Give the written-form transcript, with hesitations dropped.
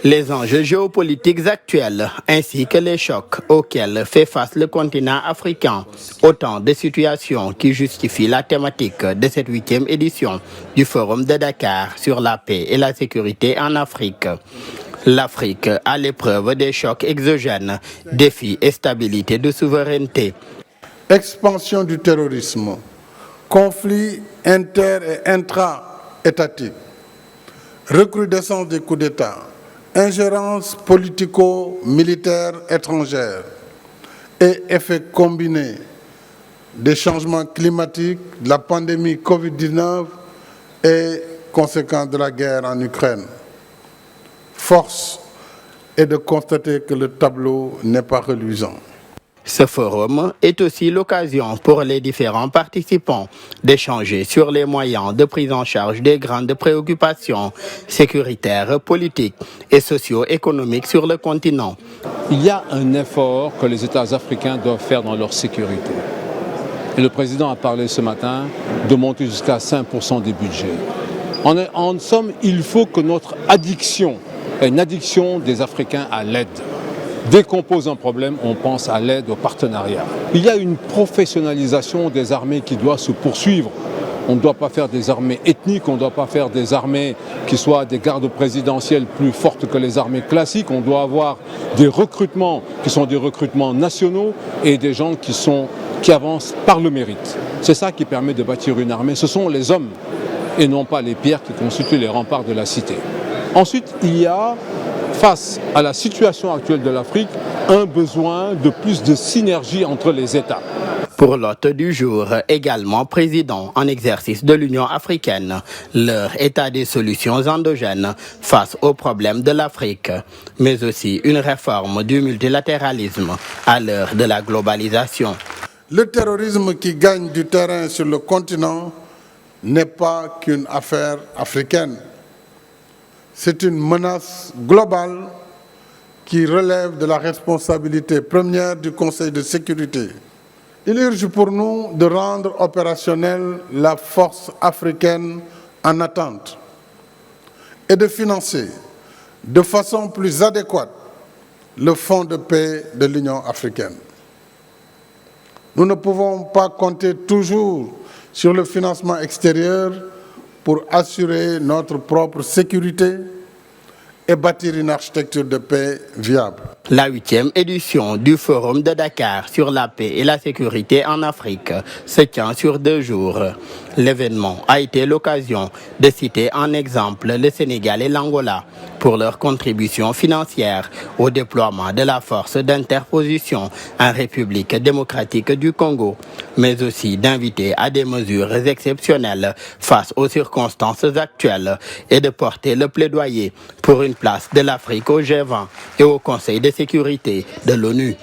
Les enjeux géopolitiques actuels ainsi que les chocs auxquels fait face le continent africain, autant de situations qui justifient la thématique de cette 8e édition du Forum de Dakar sur la paix et la sécurité en Afrique. L'Afrique à l'épreuve des chocs exogènes, défis et stabilité de souveraineté. Expansion du terrorisme, conflits inter- et intra-étatiques, recrudescence des coups d'État, ingérence politico-militaire étrangère et effets combinés des changements climatiques, de la pandémie Covid-19 et conséquences de la guerre en Ukraine. Force est de constater que le tableau n'est pas reluisant. Ce forum est aussi l'occasion pour les différents participants d'échanger sur les moyens de prise en charge des grandes préoccupations sécuritaires, politiques et socio-économiques sur le continent. Il y a un effort que les États africains doivent faire dans leur sécurité. Et le président a parlé ce matin de monter jusqu'à 5% des budgets. En somme, il faut que notre addiction, une addiction des Africains à l'aide. Dès qu'on pose un problème, on pense à l'aide, au partenariat. Il y a une professionnalisation des armées qui doit se poursuivre. On ne doit pas faire des armées ethniques, on ne doit pas faire des armées qui soient des gardes présidentielles plus fortes que les armées classiques. On doit avoir des recrutements qui sont des recrutements nationaux et des gens qui avancent par le mérite. C'est ça qui permet de bâtir une armée. Ce sont les hommes et non pas les pierres qui constituent les remparts de la cité. Ensuite, il y a, face à la situation actuelle de l'Afrique, un besoin de plus de synergie entre les États. Pour l'hôte du jour, également président en exercice de l'Union africaine, leur état des solutions endogènes face aux problèmes de l'Afrique, mais aussi une réforme du multilatéralisme à l'heure de la globalisation. Le terrorisme qui gagne du terrain sur le continent n'est pas qu'une affaire africaine. C'est une menace globale qui relève de la responsabilité première du Conseil de sécurité. Il urge pour nous de rendre opérationnelle la force africaine en attente et de financer de façon plus adéquate le Fonds de paix de l'Union africaine. Nous ne pouvons pas compter toujours sur le financement extérieur pour assurer notre propre sécurité et bâtir une architecture de paix viable. La 8e édition du Forum de Dakar sur la paix et la sécurité en Afrique se tient sur 2 jours. L'événement a été l'occasion de citer en exemple le Sénégal et l'Angola pour leur contribution financière au déploiement de la force d'interposition en République démocratique du Congo, mais aussi d'inviter à des mesures exceptionnelles face aux circonstances actuelles et de porter le plaidoyer pour une place de l'Afrique au G20 et au Conseil de sécurité de l'ONU.